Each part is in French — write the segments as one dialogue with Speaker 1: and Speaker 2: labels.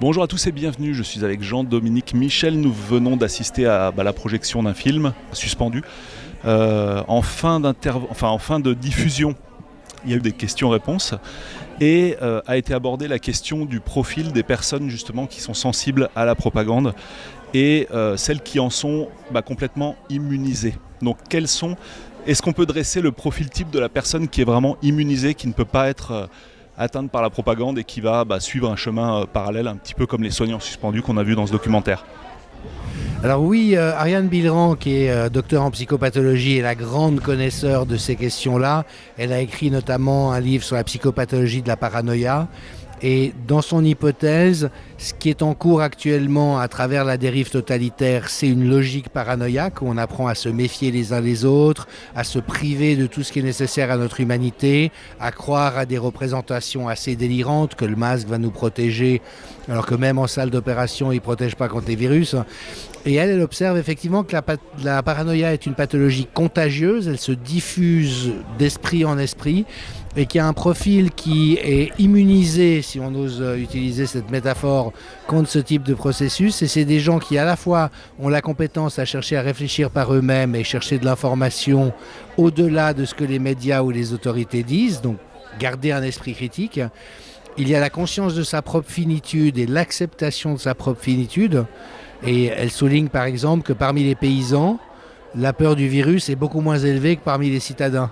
Speaker 1: Bonjour à tous et bienvenue, je suis avec Jean-Dominique Michel. Nous venons d'assister à la projection d'un film suspendu. En fin de diffusion, il y a eu des questions-réponses et a été abordée la question du profil des personnes justement qui sont sensibles à la propagande et celles qui en sont complètement immunisées. Donc est-ce qu'on peut dresser le profil type de la personne qui est vraiment immunisée, qui ne peut pas être atteinte par la propagande et qui va suivre un chemin parallèle, un petit peu comme les soignants suspendus qu'on a vus dans ce documentaire?
Speaker 2: Alors oui, Ariane Bilran, qui est docteur en psychopathologie et la grande connaisseure de ces questions-là, elle a écrit notamment un livre sur la psychopathologie de la paranoïa. Et dans son hypothèse, ce qui est en cours actuellement à travers la dérive totalitaire, c'est une logique paranoïaque où on apprend à se méfier les uns les autres, à se priver de tout ce qui est nécessaire à notre humanité, à croire à des représentations assez délirantes que le masque va nous protéger, alors que même en salle d'opération, il ne protège pas contre les virus. Et elle observe effectivement que la paranoïa est une pathologie contagieuse, elle se diffuse d'esprit en esprit, et qu'il y a un profil qui est immunisé, si on ose utiliser cette métaphore, contre ce type de processus. Et c'est des gens qui à la fois ont la compétence à chercher à réfléchir par eux-mêmes et chercher de l'information au-delà de ce que les médias ou les autorités disent, donc garder un esprit critique. Il y a la conscience de sa propre finitude et l'acceptation de sa propre finitude. Et elle souligne par exemple que parmi les paysans, la peur du virus est beaucoup moins élevée que parmi les citadins.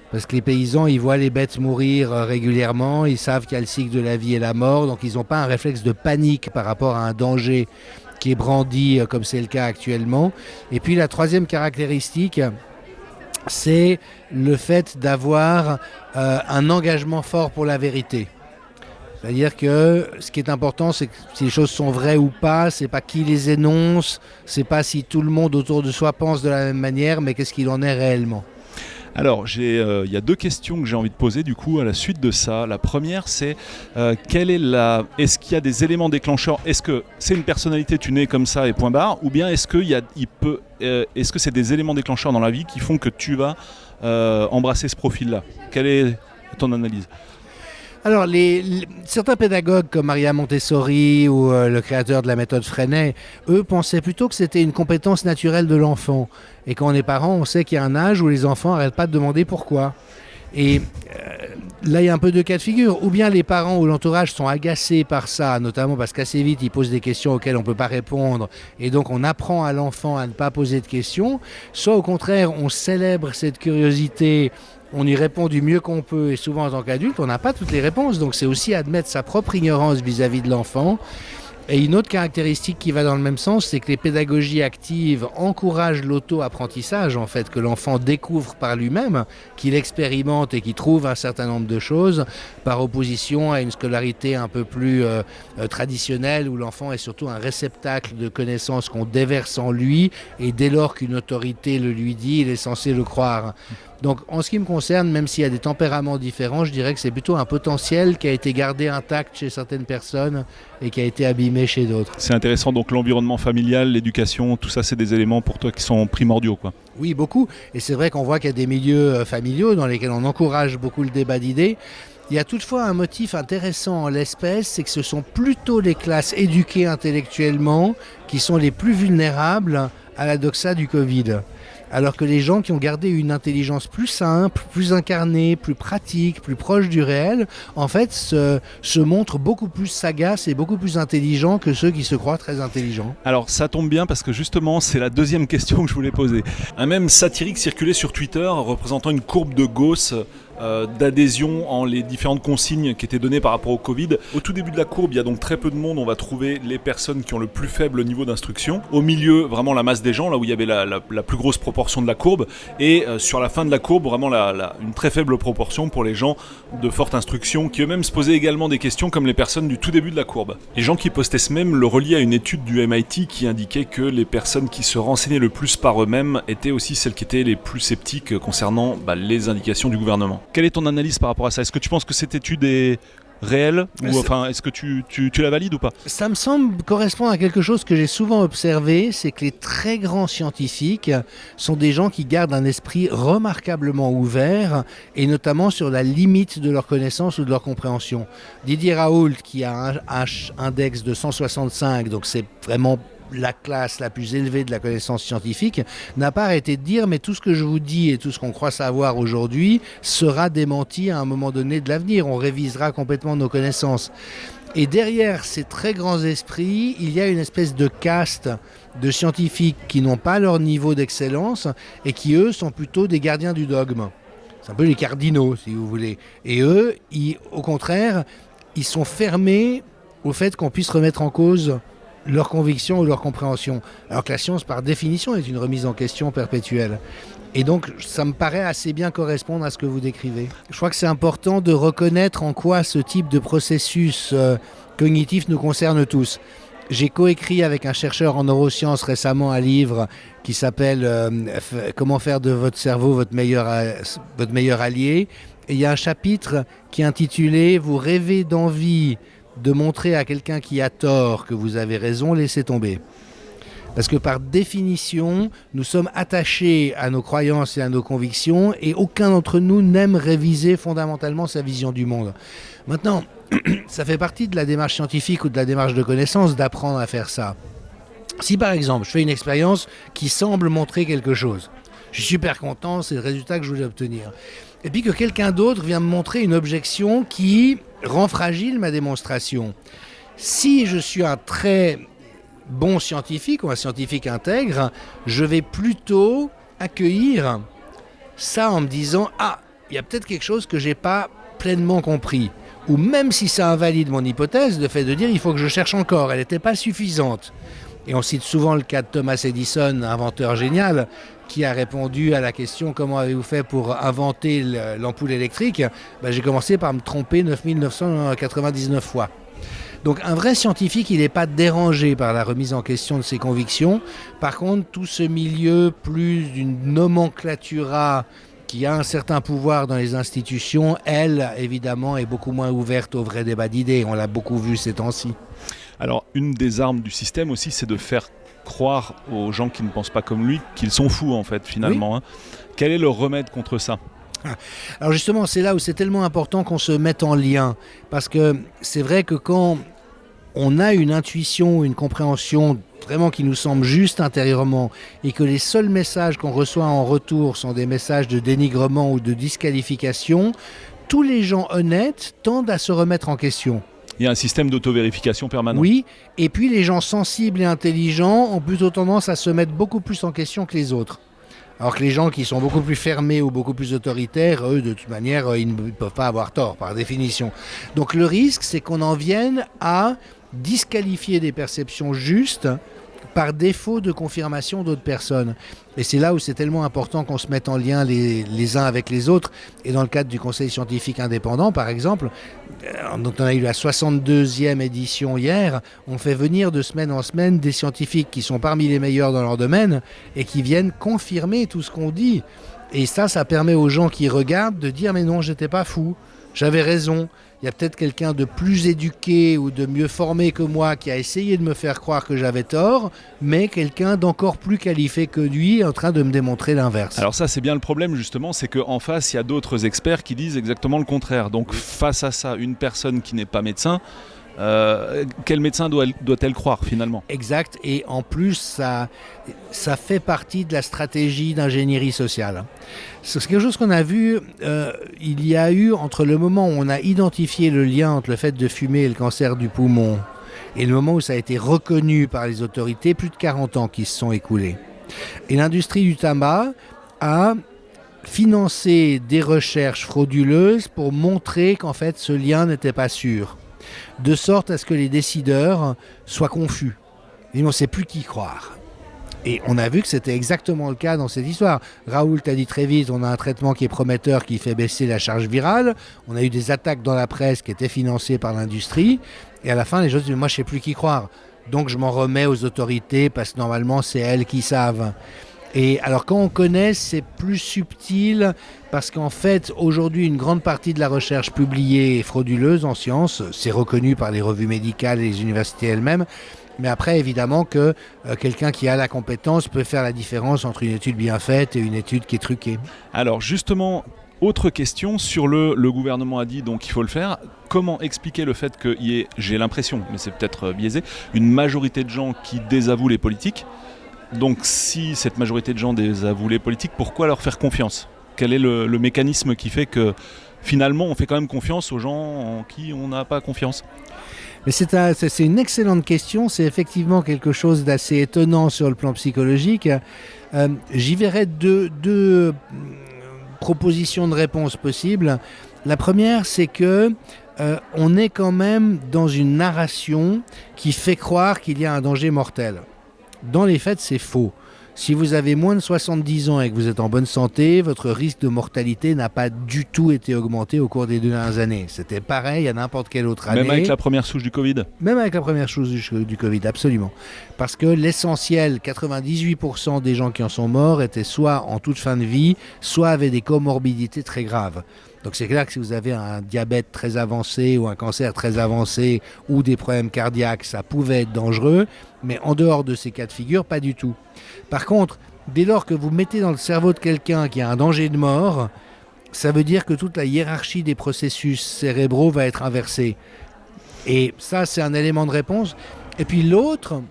Speaker 2: Parce que les paysans, ils voient les bêtes mourir régulièrement, ils savent qu'il y a le cycle de la vie et la mort, donc ils n'ont pas un réflexe de panique par rapport à un danger qui est brandi comme c'est le cas actuellement. Et puis la troisième caractéristique, c'est le fait d'avoir un engagement fort pour la vérité. C'est-à-dire que ce qui est important, c'est que si les choses sont vraies ou pas, c'est pas qui les énonce, c'est pas si tout le monde autour de soi pense de la même manière, mais qu'est-ce qu'il en est réellement.
Speaker 1: Alors, il y a deux questions que j'ai envie de poser du coup à la suite de ça. La première, c'est est-ce qu'il y a des éléments déclencheurs? Est-ce que c'est une personnalité, tu nais comme ça et point barre? Ou bien est-ce que c'est des éléments déclencheurs dans la vie qui font que tu vas embrasser ce profil-là? Quelle est ton analyse?
Speaker 2: Alors, certains pédagogues comme Maria Montessori ou le créateur de la méthode Freinet, eux pensaient plutôt que c'était une compétence naturelle de l'enfant. Et quand on est parent, on sait qu'il y a un âge où les enfants n'arrêtent pas de demander pourquoi. Et là, il y a un peu deux cas de figure. Ou bien les parents ou l'entourage sont agacés par ça, notamment parce qu'assez vite, ils posent des questions auxquelles on ne peut pas répondre. Et donc, on apprend à l'enfant à ne pas poser de questions. Soit au contraire, on célèbre cette curiosité, on y répond du mieux qu'on peut. Et souvent, en tant qu'adulte, on n'a pas toutes les réponses. Donc, c'est aussi admettre sa propre ignorance vis-à-vis de l'enfant. Et une autre caractéristique qui va dans le même sens, c'est que les pédagogies actives encouragent l'auto-apprentissage, en fait, que l'enfant découvre par lui-même, qu'il expérimente et qu'il trouve un certain nombre de choses, par opposition à une scolarité un peu plus traditionnelle, où l'enfant est surtout un réceptacle de connaissances qu'on déverse en lui, et dès lors qu'une autorité le lui dit, il est censé le croire. Donc en ce qui me concerne, même s'il y a des tempéraments différents, je dirais que c'est plutôt un potentiel qui a été gardé intact chez certaines personnes et qui a été abîmé chez d'autres.
Speaker 1: C'est intéressant, donc l'environnement familial, l'éducation, tout ça c'est des éléments pour toi qui sont primordiaux, quoi.
Speaker 2: Oui, beaucoup. Et c'est vrai qu'on voit qu'il y a des milieux familiaux dans lesquels on encourage beaucoup le débat d'idées. Il y a toutefois un motif intéressant en l'espèce, c'est que ce sont plutôt les classes éduquées intellectuellement qui sont les plus vulnérables à la doxa du Covid. Alors que les gens qui ont gardé une intelligence plus simple, plus incarnée, plus pratique, plus proche du réel, en fait, se montrent beaucoup plus sagaces et beaucoup plus intelligents que ceux qui se croient très intelligents.
Speaker 1: Alors ça tombe bien parce que justement c'est la deuxième question que je voulais poser. Un mème satirique circulait sur Twitter représentant une courbe de Gauss d'adhésion en les différentes consignes qui étaient données par rapport au Covid. Au tout début de la courbe, il y a donc très peu de monde, on va trouver les personnes qui ont le plus faible niveau d'instruction. Au milieu, vraiment la masse des gens, là où il y avait la plus grosse proportion de la courbe. Et sur la fin de la courbe, vraiment une très faible proportion pour les gens de forte instruction, qui eux-mêmes se posaient également des questions comme les personnes du tout début de la courbe. Les gens qui postaient ce mème le reliaient à une étude du MIT qui indiquait que les personnes qui se renseignaient le plus par eux-mêmes étaient aussi celles qui étaient les plus sceptiques concernant les indications du gouvernement. Quelle est ton analyse par rapport à ça? Est-ce que tu penses que cette étude est réelle ou, enfin, est-ce que tu la valides ou pas?
Speaker 2: Ça me semble correspondre à quelque chose que j'ai souvent observé, c'est que les très grands scientifiques sont des gens qui gardent un esprit remarquablement ouvert, et notamment sur la limite de leur connaissance ou de leur compréhension. Didier Raoult, qui a un index de 165, donc c'est vraiment la classe la plus élevée de la connaissance scientifique, n'a pas arrêté de dire mais tout ce que je vous dis et tout ce qu'on croit savoir aujourd'hui sera démenti à un moment donné de l'avenir. On révisera complètement nos connaissances. Et derrière ces très grands esprits, il y a une espèce de caste de scientifiques qui n'ont pas leur niveau d'excellence et qui, eux, sont plutôt des gardiens du dogme. C'est un peu les cardinaux, si vous voulez. Et eux, au contraire, ils sont fermés au fait qu'on puisse remettre en cause leur conviction ou leur compréhension. Alors que la science, par définition, est une remise en question perpétuelle. Et donc, ça me paraît assez bien correspondre à ce que vous décrivez. Je crois que c'est important de reconnaître en quoi ce type de processus cognitif nous concerne tous. J'ai coécrit avec un chercheur en neurosciences récemment un livre qui s'appelle « Comment faire de votre cerveau votre meilleur allié ». Et il y a un chapitre qui est intitulé « Vous rêvez d'envie de montrer à quelqu'un qui a tort que vous avez raison, laissez tomber ». Parce que par définition, nous sommes attachés à nos croyances et à nos convictions et aucun d'entre nous n'aime réviser fondamentalement sa vision du monde. Maintenant, ça fait partie de la démarche scientifique ou de la démarche de connaissance d'apprendre à faire ça. Si par exemple, je fais une expérience qui semble montrer quelque chose, je suis super content, c'est le résultat que je voulais obtenir. Et puis que quelqu'un d'autre vient me montrer une objection qui rend fragile ma démonstration. Si je suis un très bon scientifique ou un scientifique intègre, je vais plutôt accueillir ça en me disant « Ah, il y a peut-être quelque chose que je n'ai pas pleinement compris ». Ou même si ça invalide mon hypothèse, le fait de dire « Il faut que je cherche encore, elle n'était pas suffisante ». Et on cite souvent le cas de Thomas Edison, inventeur génial, qui a répondu à la question « Comment avez-vous fait pour inventer l'ampoule électrique ?» J'ai commencé par me tromper 9999 fois. Donc un vrai scientifique, il n'est pas dérangé par la remise en question de ses convictions. Par contre, tout ce milieu, plus d'une nomenclatura qui a un certain pouvoir dans les institutions, elle, évidemment, est beaucoup moins ouverte au vrai débat d'idées. On l'a beaucoup vu ces temps-ci.
Speaker 1: Alors, une des armes du système aussi, c'est de faire croire aux gens qui ne pensent pas comme lui qu'ils sont fous, en fait, finalement. Oui. Quel est le remède contre ça ?
Speaker 2: Alors justement, c'est là où c'est tellement important qu'on se mette en lien. Parce que c'est vrai que quand on a une intuition, une compréhension vraiment qui nous semble juste intérieurement, et que les seuls messages qu'on reçoit en retour sont des messages de dénigrement ou de disqualification, tous les gens honnêtes tendent à se remettre en question.
Speaker 1: Il y a un système d'auto-vérification permanent.
Speaker 2: Oui, et puis les gens sensibles et intelligents ont plutôt tendance à se mettre beaucoup plus en question que les autres. Alors que les gens qui sont beaucoup plus fermés ou beaucoup plus autoritaires, eux, de toute manière, ils ne peuvent pas avoir tort, par définition. Donc le risque, c'est qu'on en vienne à disqualifier des perceptions justes par défaut de confirmation d'autres personnes. Et c'est là où c'est tellement important qu'on se mette en lien les uns avec les autres. Et dans le cadre du Conseil scientifique indépendant, par exemple, dont on a eu la 62e édition hier, on fait venir de semaine en semaine des scientifiques qui sont parmi les meilleurs dans leur domaine et qui viennent confirmer tout ce qu'on dit. Et ça permet aux gens qui regardent de dire « mais non, j'étais pas fou, j'avais raison ». Il y a peut-être quelqu'un de plus éduqué ou de mieux formé que moi qui a essayé de me faire croire que j'avais tort, mais quelqu'un d'encore plus qualifié que lui est en train de me démontrer l'inverse.
Speaker 1: Alors ça, c'est bien le problème justement, c'est qu'en face, il y a d'autres experts qui disent exactement le contraire. Donc face à ça, une personne qui n'est pas médecin, quel médecin doit-elle croire finalement ?
Speaker 2: Exact, et en plus ça fait partie de la stratégie d'ingénierie sociale. C'est quelque chose qu'on a vu, il y a eu entre le moment où on a identifié le lien entre le fait de fumer et le cancer du poumon et le moment où ça a été reconnu par les autorités, plus de 40 ans qui se sont écoulés. Et l'industrie du tabac a financé des recherches frauduleuses pour montrer qu'en fait ce lien n'était pas sûr, de sorte à ce que les décideurs soient confus. Et on ne sait plus qui croire. Et on a vu que c'était exactement le cas dans cette histoire. Raoult a dit très vite, on a un traitement qui est prometteur, qui fait baisser la charge virale. On a eu des attaques dans la presse qui étaient financées par l'industrie. Et à la fin, les gens disent, moi je ne sais plus qui croire. Donc je m'en remets aux autorités parce que normalement c'est elles qui savent. Et alors quand on connaît, c'est plus subtil parce qu'en fait, aujourd'hui, une grande partie de la recherche publiée est frauduleuse en sciences. C'est reconnu par les revues médicales et les universités elles-mêmes. Mais après, évidemment que quelqu'un qui a la compétence peut faire la différence entre une étude bien faite et une étude qui est truquée.
Speaker 1: Alors justement, autre question sur le gouvernement a dit donc il faut le faire. Comment expliquer le fait qu'il y ait, j'ai l'impression, mais c'est peut-être biaisé, une majorité de gens qui désavouent les politiques? Donc si cette majorité de gens désavouent les politiques, pourquoi leur faire confiance? Quel est le mécanisme qui fait que finalement on fait quand même confiance aux gens en qui on n'a pas confiance?
Speaker 2: Mais c'est une excellente question, c'est effectivement quelque chose d'assez étonnant sur le plan psychologique. J'y verrais deux propositions de réponse possibles. La première, c'est que on est quand même dans une narration qui fait croire qu'il y a un danger mortel. Dans les faits, c'est faux. Si vous avez moins de 70 ans et que vous êtes en bonne santé, votre risque de mortalité n'a pas du tout été augmenté au cours des 2 dernières années. C'était pareil à n'importe quelle autre année.
Speaker 1: Même avec la première souche du Covid?
Speaker 2: Même avec la première souche du Covid, absolument. Parce que l'essentiel, 98% des gens qui en sont morts étaient soit en toute fin de vie, soit avaient des comorbidités très graves. Donc c'est clair que si vous avez un diabète très avancé ou un cancer très avancé ou des problèmes cardiaques, ça pouvait être dangereux, mais en dehors de ces cas de figure, pas du tout. Par contre, dès lors que vous mettez dans le cerveau de quelqu'un qui a un danger de mort, ça veut dire que toute la hiérarchie des processus cérébraux va être inversée. Et ça, c'est un élément de réponse. Et puis l'autre,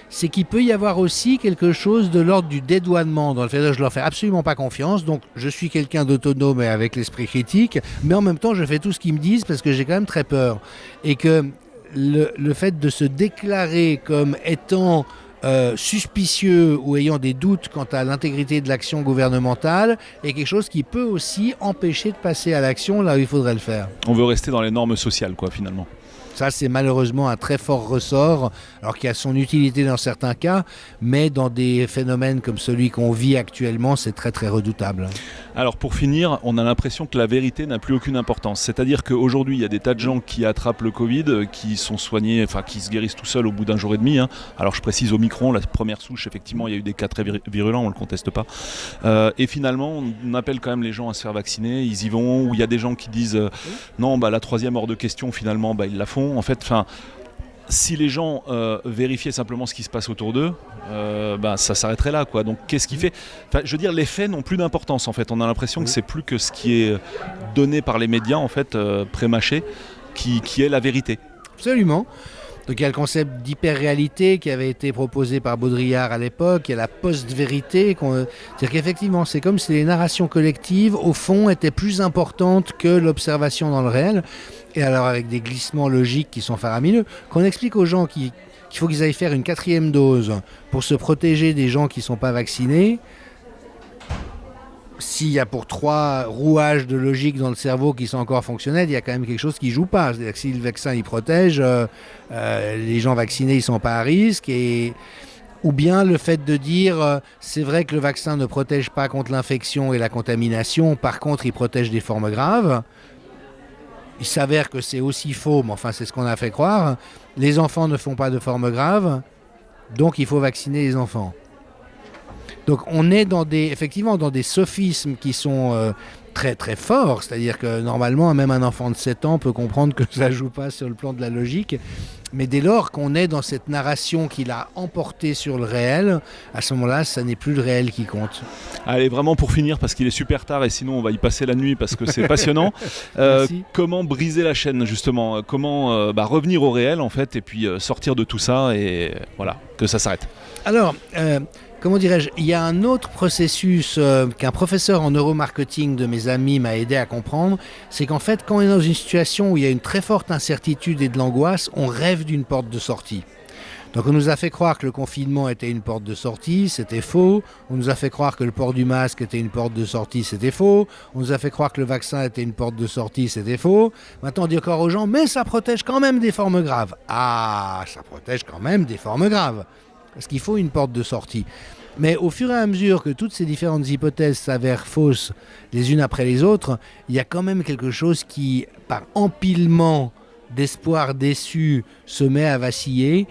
Speaker 2: c'est qu'il peut y avoir aussi quelque chose de l'ordre du dédouanement, dans le fait que je leur fais absolument pas confiance, donc je suis quelqu'un d'autonome et avec l'esprit critique, mais en même temps je fais tout ce qu'ils me disent parce que j'ai quand même très peur. Et que le fait de se déclarer comme étant suspicieux ou ayant des doutes quant à l'intégrité de l'action gouvernementale est quelque chose qui peut aussi empêcher de passer à l'action là où il faudrait le faire.
Speaker 1: On veut rester dans les normes sociales, quoi, finalement.
Speaker 2: Ça, c'est malheureusement un très fort ressort, alors qu'il y a son utilité dans certains cas, mais dans des phénomènes comme celui qu'on vit actuellement, c'est très très redoutable.
Speaker 1: Alors pour finir, on a l'impression que la vérité n'a plus aucune importance. C'est-à-dire qu'aujourd'hui, il y a des tas de gens qui attrapent le Covid, qui sont soignés, enfin qui se guérissent tout seuls au bout d'un jour et demi. Alors je précise Omicron, la première souche, effectivement, il y a eu des cas très virulents, on ne le conteste pas. Et finalement, on appelle quand même les gens à se faire vacciner, ils y vont, ou il y a des gens qui disent non, la troisième hors de question, finalement, ils la font. En fait, si les gens vérifiaient simplement ce qui se passe autour d'eux, ça s'arrêterait là, quoi. Donc qu'est-ce qui fait... je veux dire, les faits n'ont plus d'importance, en fait. On a l'impression que c'est plus que ce qui est donné par les médias, en fait, prémâché, qui est la vérité.
Speaker 2: Absolument. Donc il y a le concept d'hyper-réalité qui avait été proposé par Baudrillard à l'époque, il y a la post-vérité, c'est-à-dire qu'effectivement c'est comme si les narrations collectives au fond étaient plus importantes que l'observation dans le réel, et alors avec des glissements logiques qui sont faramineux, qu'on explique aux gens qu'il faut qu'ils aillent faire une 4e dose pour se protéger des gens qui ne sont pas vaccinés. S'il y a pour 3 rouages de logique dans le cerveau qui sont encore fonctionnels, il y a quand même quelque chose qui ne joue pas. C'est-à-dire que si le vaccin il protège, les gens vaccinés ils ne sont pas à risque. Ou bien le fait de dire c'est vrai que le vaccin ne protège pas contre l'infection et la contamination, par contre il protège des formes graves. Il s'avère que c'est aussi faux, mais enfin c'est ce qu'on a fait croire. Les enfants ne font pas de formes graves, donc il faut vacciner les enfants. Donc on est effectivement dans des sophismes qui sont très très forts, c'est-à-dire que normalement même un enfant de 7 ans peut comprendre que ça ne joue pas sur le plan de la logique, mais dès lors qu'on est dans cette narration qui l'a emporté sur le réel, à ce moment-là, ça n'est plus le réel qui compte.
Speaker 1: Allez, vraiment pour finir, parce qu'il est super tard et sinon on va y passer la nuit parce que c'est passionnant, comment briser la chaîne justement, comment revenir au réel en fait et puis sortir de tout ça et voilà, que ça s'arrête.
Speaker 2: Alors... comment dirais-je, il y a un autre processus qu'un professeur en neuromarketing de mes amis m'a aidé à comprendre, c'est qu'en fait, quand on est dans une situation où il y a une très forte incertitude et de l'angoisse, on rêve d'une porte de sortie. Donc on nous a fait croire que le confinement était une porte de sortie, c'était faux. On nous a fait croire que le port du masque était une porte de sortie, c'était faux. On nous a fait croire que le vaccin était une porte de sortie, c'était faux. Maintenant on dit encore aux gens, mais ça protège quand même des formes graves. Ah, ça protège quand même des formes graves. Parce qu'il faut une porte de sortie. Mais au fur et à mesure que toutes ces différentes hypothèses s'avèrent fausses les unes après les autres, il y a quand même quelque chose qui, par empilement d'espoirs déçus, se met à vaciller.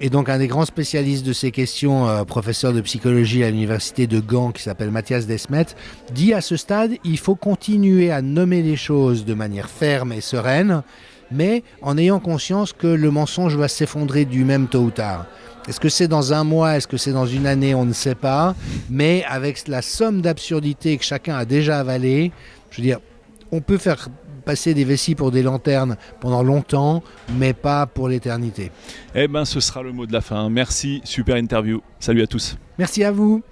Speaker 2: Et donc un des grands spécialistes de ces questions, professeur de psychologie à l'université de Gand, qui s'appelle Matthias Desmet, dit à ce stade, il faut continuer à nommer les choses de manière ferme et sereine, mais en ayant conscience que le mensonge va s'effondrer du même tôt ou tard. Est-ce que c'est dans un mois, est-ce que c'est dans une année, on ne sait pas, mais avec la somme d'absurdités que chacun a déjà avalées, je veux dire, on peut faire passer des vessies pour des lanternes pendant longtemps, mais pas pour l'éternité.
Speaker 1: Eh ben, ce sera le mot de la fin. Merci, super interview. Salut à tous.
Speaker 2: Merci à vous.